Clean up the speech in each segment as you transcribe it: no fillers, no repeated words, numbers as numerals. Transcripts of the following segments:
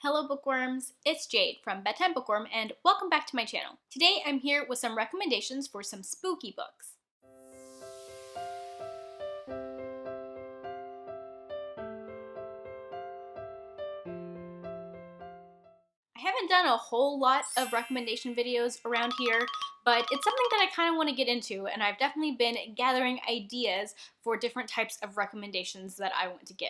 Hello bookworms, it's Jade from Bedtime Bookworm and welcome back to my channel. Today I'm here with some recommendations for some spooky books. I haven't done a whole lot of recommendation videos around here, but it's something that I kind of want to get into, and I've definitely been gathering ideas for different types of recommendations that I want to give.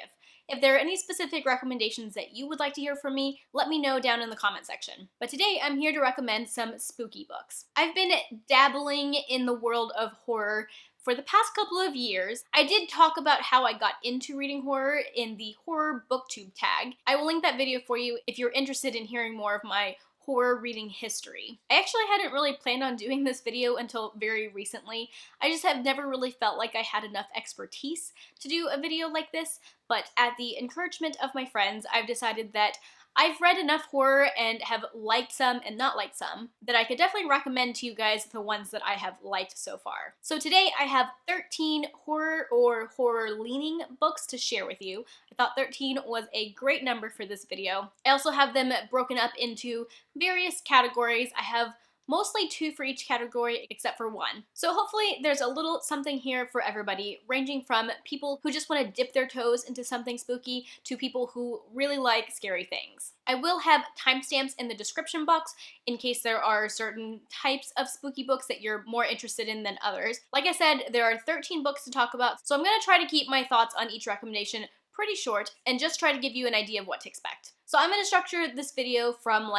If there are any specific recommendations that you would like to hear from me, let me know down in the comment section. But today I'm here to recommend some spooky books. I've been dabbling in the world of horror for the past couple of years. I did talk about how I got into reading horror in the horror booktube tag. I will link that video for you if you're interested in hearing more of my horror reading history. I actually hadn't really planned on doing this video until very recently. I just have never really felt like I had enough expertise to do a video like this, but at the encouragement of my friends, I've decided that I've read enough horror and have liked some and not liked some that I could definitely recommend to you guys the ones that I have liked so far. So today I have 13 horror or horror-leaning books to share with you. I thought 13 was a great number for this video. I also have them broken up into various categories. I have mostly 2 for each category except for 1. So hopefully there's a little something here for everybody, ranging from people who just want to dip their toes into something spooky to people who really like scary things. I will have timestamps in the description box in case there are certain types of spooky books that you're more interested in than others. Like I said, there are 13 books to talk about, so I'm going to try to keep my thoughts on each recommendation pretty short and just try to give you an idea of what to expect. So I'm going to structure this video from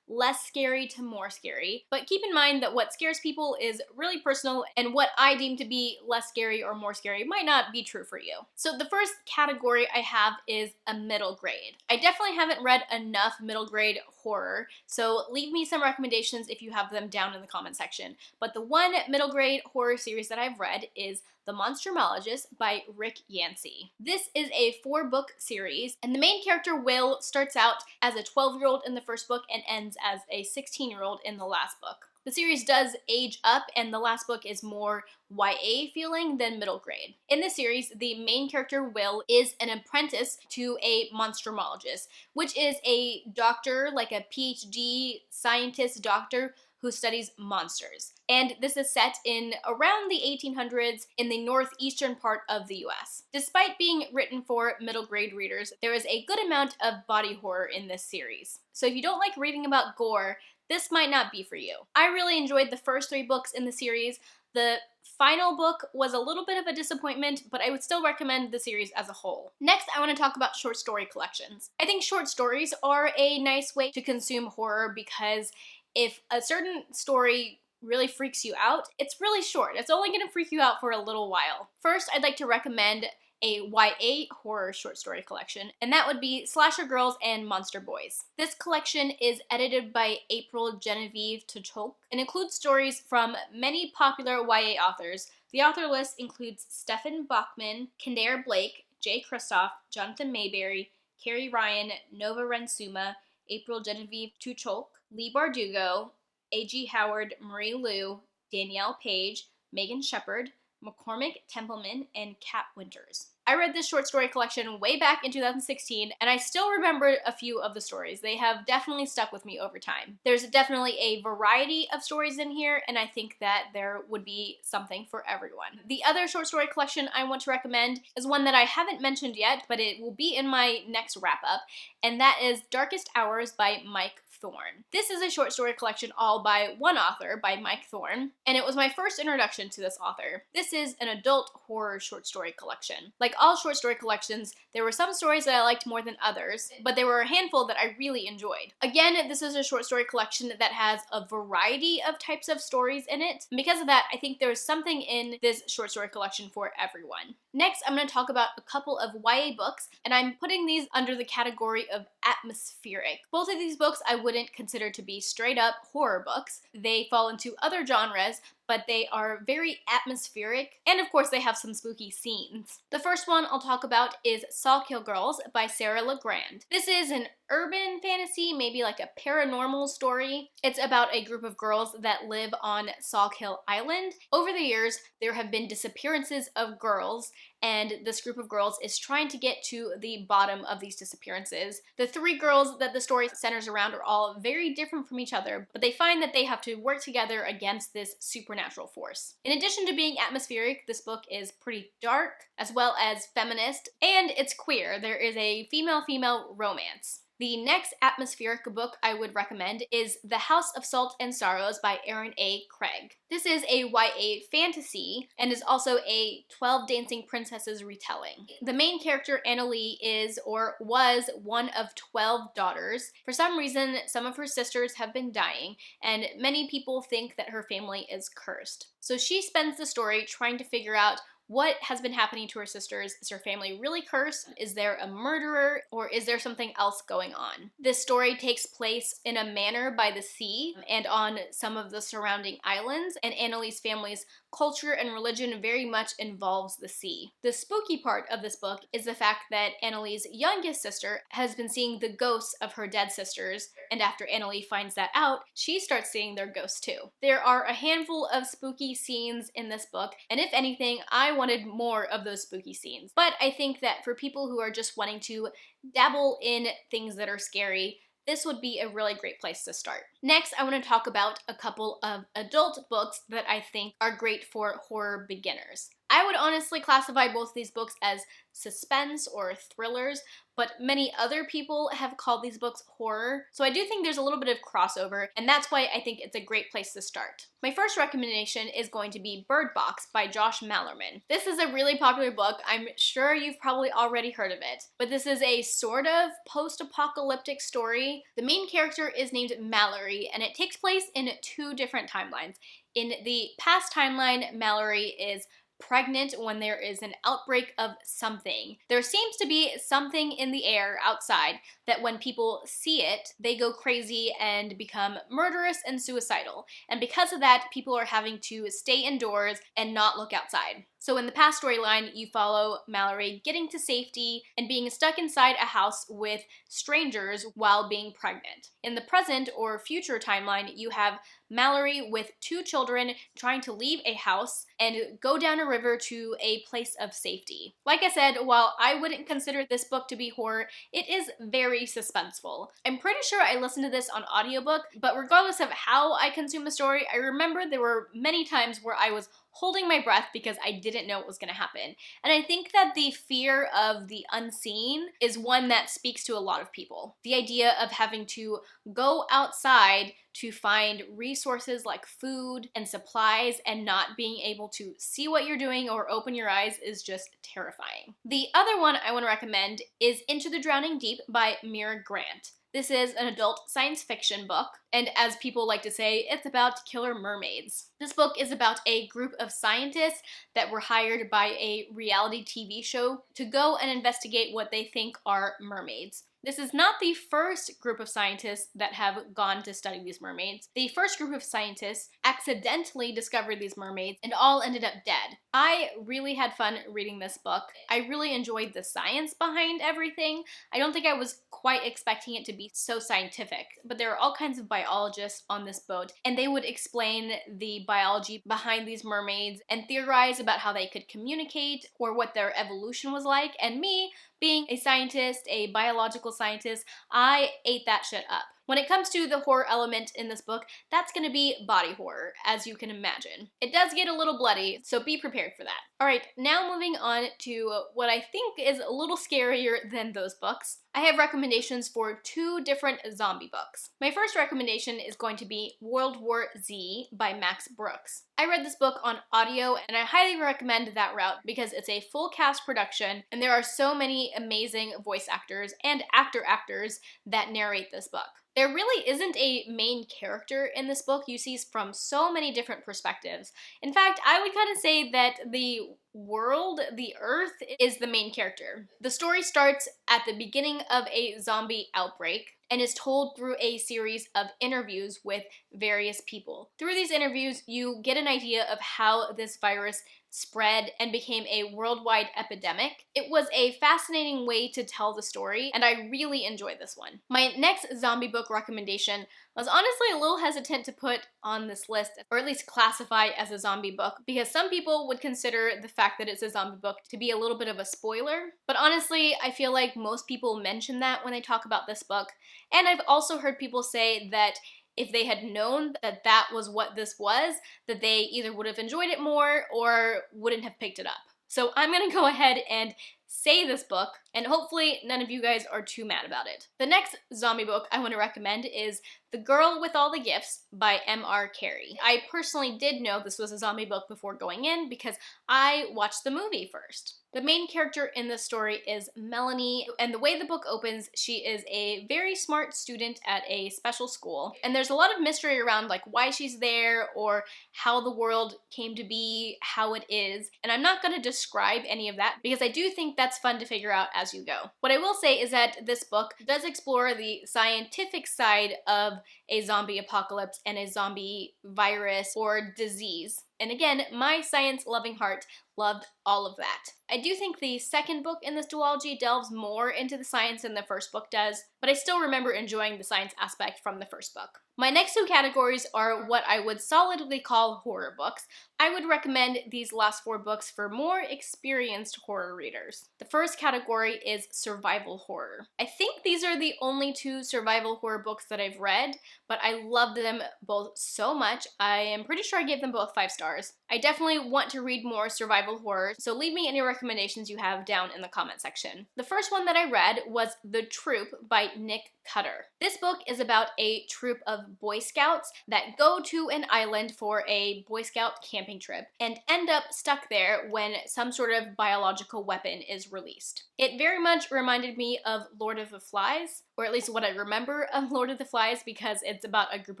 less scary to more scary, but keep in mind that what scares people is really personal, and what I deem to be less scary or more scary might not be true for you. So the first category I have is a middle grade. I definitely haven't read enough middle grade horror, so leave me some recommendations if you have them down in the comment section. But the one middle grade horror series that I've read is The Monstermologist by Rick Yancey. This is a 4-book series, and the main character, Will, starts out as a 12-year-old in the first book and ends as a 16-year-old in the last book. The series does age up, and the last book is more YA feeling than middle grade. In this series, the main character, Will, is an apprentice to a monstermologist, which is a doctor, like a PhD scientist doctor, who studies monsters. And this is set in around the 1800s in the northeastern part of the US. Despite being written for middle grade readers, there is a good amount of body horror in this series. So if you don't like reading about gore, this might not be for you. I really enjoyed the first 3 books in the series. The final book was a little bit of a disappointment, but I would still recommend the series as a whole. Next, I want to talk about short story collections. I think short stories are a nice way to consume horror because if a certain story really freaks you out, it's really short. It's only going to freak you out for a little while. First, I'd like to recommend a YA horror short story collection, and that would be Slasher Girls and Monster Boys. This collection is edited by April Genevieve Tuchok and includes stories from many popular YA authors. The author list includes Stephen Bachman, Kendare Blake, Jay Kristoff, Jonathan Mayberry, Carrie Ryan, Nova Rensuma, April Genevieve Tuchok, Lee Bardugo, A.G. Howard, Marie Lu, Danielle Page, Megan Shepard, McCormick Templeman, and Kat Winters. I read this short story collection way back in 2016, and I still remember a few of the stories. They have definitely stuck with me over time. There's definitely a variety of stories in here, and I think that there would be something for everyone. The other short story collection I want to recommend is one that I haven't mentioned yet, but it will be in my next wrap-up, and that is Darkest Hours by Mike Thorne. This is a short story collection all by one author, by Mike Thorne, and it was my first introduction to this author. This is an adult horror short story collection. Like all short story collections, there were some stories that I liked more than others, but there were a handful that I really enjoyed. Again, this is a short story collection that has a variety of types of stories in it, and because of that, I think there's something in this short story collection for everyone. Next, I'm going to talk about a couple of YA books, and I'm putting these under the category of atmospheric. Both of these books I wouldn't consider to be straight up horror books. They fall into other genres, but they are very atmospheric, and of course they have some spooky scenes. The first one I'll talk about is Sawkill Girls by Sarah LeGrand. This is an urban fantasy, maybe like a paranormal story. It's about a group of girls that live on Sawkill Island. Over the years, there have been disappearances of girls, and this group of girls is trying to get to the bottom of these disappearances. The three girls that the story centers around are all very different from each other, but they find that they have to work together against this supernatural force. In addition to being atmospheric, this book is pretty dark, as well as feminist, and it's queer. There is a female-female romance. The next atmospheric book I would recommend is The House of Salt and Sorrows by Erin A. Craig. This is a YA fantasy and is also a 12 Dancing Princesses retelling. The main character, Annalee, is or was one of 12 daughters. For some reason, some of her sisters have been dying, and many people think that her family is cursed. So she spends the story trying to figure out what has been happening to her sisters. Is her family really cursed? Is there a murderer? Or is there something else going on? This story takes place in a manor by the sea and on some of the surrounding islands, and Annalee's family's culture and religion very much involves the sea. The spooky part of this book is the fact that Annalee's youngest sister has been seeing the ghosts of her dead sisters, and after Annalee finds that out, she starts seeing their ghosts too. There are a handful of spooky scenes in this book, and if anything, I wanted more of those spooky scenes. But I think that for people who are just wanting to dabble in things that are scary, this would be a really great place to start. Next, I want to talk about a couple of adult books that I think are great for horror beginners. I would honestly classify both of these books as suspense or thrillers, but many other people have called these books horror, so I do think there's a little bit of crossover, and that's why I think it's a great place to start. My first recommendation is going to be Bird Box by Josh Malerman. This is a really popular book. I'm sure you've probably already heard of it, but this is a sort of post-apocalyptic story. The main character is named Mallory, and it takes place in 2 different timelines. In the past timeline, Mallory is pregnant when there is an outbreak of something. There seems to be something in the air outside that when people see it, they go crazy and become murderous and suicidal. And because of that, people are having to stay indoors and not look outside. So in the past storyline, you follow Mallory getting to safety and being stuck inside a house with strangers while being pregnant. In the present or future timeline, you have Mallory with 2 children trying to leave a house and go down a river to a place of safety. Like I said, while I wouldn't consider this book to be horror, it is very suspenseful. I'm pretty sure I listened to this on audiobook, but regardless of how I consume the story, I remember there were many times where I was holding my breath because I didn't know what was going to happen. And I think that the fear of the unseen is one that speaks to a lot of people. The idea of having to go outside to find resources like food and supplies and not being able to see what you're doing or open your eyes is just terrifying. The other one I want to recommend is Into the Drowning Deep by Mira Grant. This is an adult science fiction book, and as people like to say, it's about killer mermaids. This book is about a group of scientists that were hired by a reality TV show to go and investigate what they think are mermaids. This is not the first group of scientists that have gone to study these mermaids. The first group of scientists accidentally discovered these mermaids and all ended up dead. I really had fun reading this book. I really enjoyed the science behind everything. I don't think I was quite expecting it to be so scientific, but there are all kinds of biologists on this boat, and they would explain the biology behind these mermaids and theorize about how they could communicate or what their evolution was like, and me, being a scientist, a biological scientist, I ate that shit up. When it comes to the horror element in this book, that's going to be body horror, as you can imagine. It does get a little bloody, so be prepared for that. Alright, now moving on to what I think is a little scarier than those books. I have recommendations for 2 different zombie books. My first recommendation is going to be World War Z by Max Brooks. I read this book on audio, and I highly recommend that route because it's a full cast production, and there are so many amazing voice actors and actors that narrate this book. There really isn't a main character in this book. You see from so many different perspectives. In fact, I would kind of say that the world, the Earth, is the main character. The story starts at the beginning of a zombie outbreak and is told through a series of interviews with various people. Through these interviews, you get an idea of how this virus spread and became a worldwide epidemic. It was a fascinating way to tell the story, and I really enjoyed this one. My next zombie book recommendation was honestly a little hesitant to put on this list, or at least classify as a zombie book, because some people would consider the fact that it's a zombie book to be a little bit of a spoiler. But honestly, I feel like most people mention that when they talk about this book, and I've also heard people say that if they had known that that was what this was, that they either would have enjoyed it more or wouldn't have picked it up. So I'm gonna go ahead and say this book, and hopefully none of you guys are too mad about it. The next zombie book I want to recommend is The Girl with All the Gifts by M.R. Carey. I personally did know this was a zombie book before going in because I watched the movie first. The main character in this story is Melanie, and the way the book opens, she is a very smart student at a special school, and there's a lot of mystery around like why she's there or how the world came to be, how it is, and I'm not going to describe any of that because I do think that's fun to figure out as you go. What I will say is that this book does explore the scientific side of a zombie apocalypse and a zombie virus or disease. And again, my science-loving heart loved all of that. I do think the second book in this duology delves more into the science than the first book does, but I still remember enjoying the science aspect from the first book. My next two categories are what I would solidly call horror books. I would recommend these last four books for more experienced horror readers. The first category is survival horror. I think these are the only two survival horror books that I've read, but I loved them both so much. I am pretty sure I gave them both 5 stars. I definitely want to read more survival horror, so leave me any recommendations you have down in the comment section. The first one that I read was The Troop by Nick Cutter. This book is about a troop of Boy Scouts that go to an island for a Boy Scout camping trip and end up stuck there when some sort of biological weapon is released. It very much reminded me of Lord of the Flies, or at least what I remember of Lord of the Flies, because it's about a group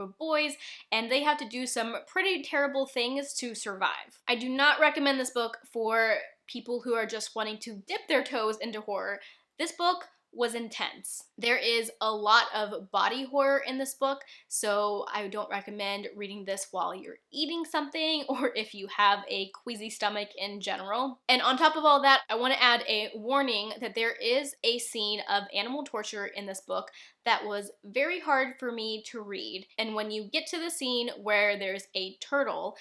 of boys and they have to do some pretty terrible things to survive. I do not recommend this book for people who are just wanting to dip their toes into horror. This book was intense. There is a lot of body horror in this book, so I don't recommend reading this while you're eating something or if you have a queasy stomach in general. And on top of all that, I want to add a warning that there is a scene of animal torture in this book that was very hard for me to read. And when you get to the scene where there's a turtle,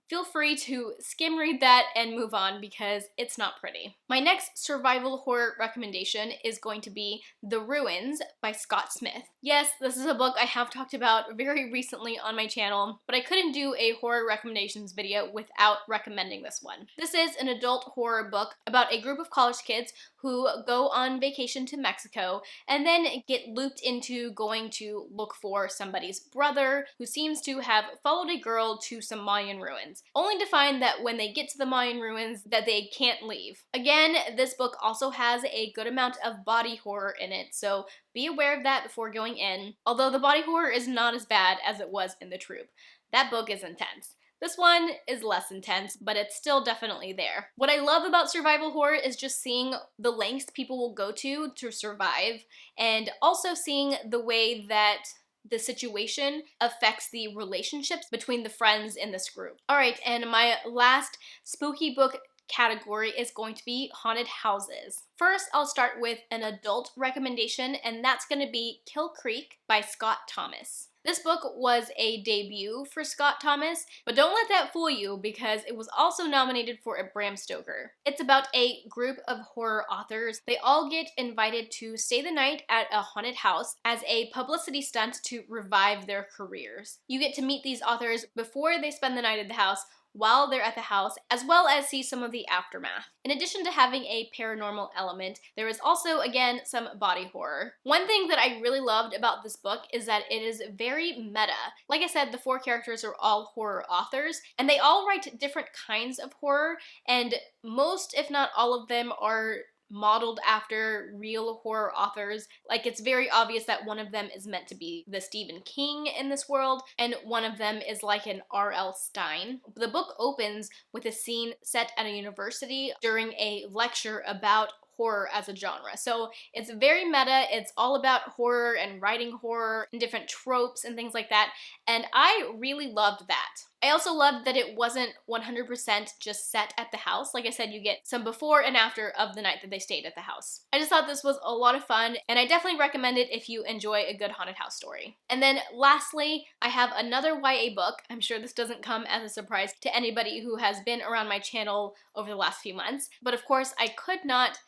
feel free to skim read that and move on because it's not pretty. My next survival horror recommendation is going to be The Ruins by Scott Smith. Yes, this is a book I have talked about very recently on my channel, but I couldn't do a horror recommendations video without recommending this one. This is an adult horror book about a group of college kids who go on vacation to Mexico and then get looped into going to look for somebody's brother who seems to have followed a girl to some Mayan ruins, only to find that when they get to the Mayan ruins that they can't leave. Again, this book also has a good amount of body horror in it, so be aware of that before going in, although the body horror is not as bad as it was in The Troop. That book is intense. This one is less intense, but it's still definitely there. What I love about survival horror is just seeing the lengths people will go to survive, and also seeing the way that the situation affects the relationships between the friends in this group. Alright, and my last spooky book category is going to be haunted houses. First, I'll start with an adult recommendation, and that's going to be Kill Creek by Scott Thomas. This book was a debut for Scott Thomas, but don't let that fool you because it was also nominated for a Bram Stoker. It's about a group of horror authors. They all get invited to stay the night at a haunted house as a publicity stunt to revive their careers. You get to meet these authors before they spend the night at the house, while they're at the house, as well as see some of the aftermath. In addition to having a paranormal element, there is also, again, some body horror. One thing that I really loved about this book is that it is very meta. Like I said, the 4 characters are all horror authors, and they all write different kinds of horror, and most, if not all of them, are modeled after real horror authors. Like, it's very obvious that one of them is meant to be the Stephen King in this world, and one of them is like an R.L. Stine. The book opens with a scene set at a university during a lecture about horror as a genre. So it's very meta, it's all about horror and writing horror and different tropes and things like that, and I really loved that. I also loved that it wasn't 100% just set at the house. Like I said, you get some before and after of the night that they stayed at the house. I just thought this was a lot of fun, and I definitely recommend it if you enjoy a good haunted house story. And then lastly, I have another YA book. I'm sure this doesn't come as a surprise to anybody who has been around my channel over the last few months, but of course I could not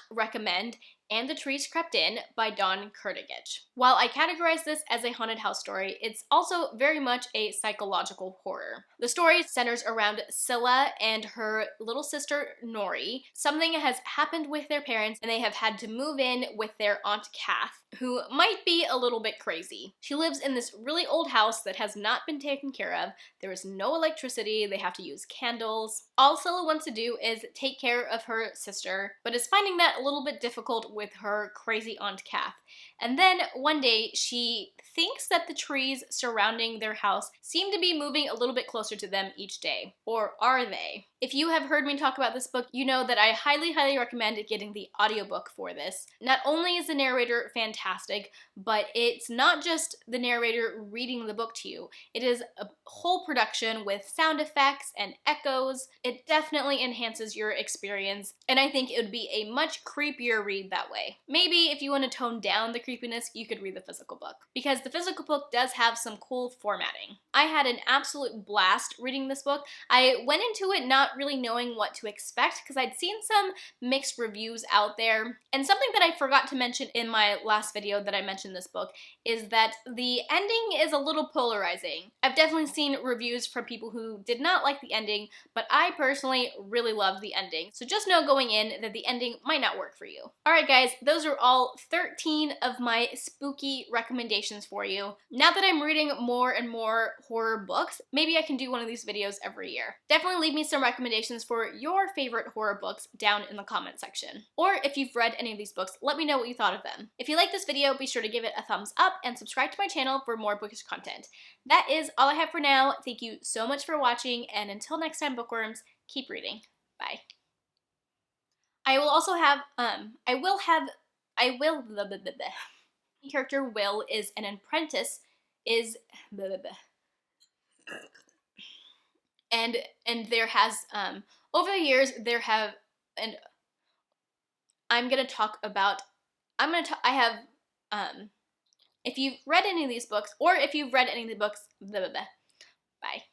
recommend And the Trees Crept In by Dawn Kurtagich. While I categorize this as a haunted house story, it's also very much a psychological horror. The story centers around Scylla and her little sister Nori. Something has happened with their parents and they have had to move in with their Aunt Kath, who might be a little bit crazy. She lives in this really old house that has not been taken care of. There is no electricity, they have to use candles. All Scylla wants to do is take care of her sister, but is finding that a little bit difficult with her crazy Aunt Kath. And then one day she thinks that the trees surrounding their house seem to be moving a little bit closer to them each day. Or are they? If you have heard me talk about this book, you know that I highly recommend getting the audiobook for this. Not only is the narrator fantastic, but it's not just the narrator reading the book to you. It is a whole production with sound effects and echoes. It definitely enhances your experience, and I think it would be a much creepier read that way. Maybe if you want to tone down the creepiness, you could read the physical book, because the physical book does have some cool formatting. I had an absolute blast reading this book. I went into it not really knowing what to expect because I'd seen some mixed reviews out there, and something that I forgot to mention in my last video that I mentioned this book is that the ending is a little polarizing. I've definitely seen reviews from people who did not like the ending, but I personally really loved the ending, so just know going in that the ending might not work for you. Alright guys, those are all 13 of my spooky recommendations for you. Now that I'm reading more and more horror books, maybe I can do one of these videos every year. Definitely leave me some recommendations for your favorite horror books down in the comment section. Or if you've read any of these books, let me know what you thought of them. If you like this video, be sure to give it a thumbs up and subscribe to my channel for more bookish content. That is all I have for now. Thank you so much for watching, and until next time, bookworms, keep reading. Bye. I will also have, the character Will is an apprentice, and there has, over the years, there have, and I'm gonna talk about, if you've read any of these books, or if you've read any of the books, bye.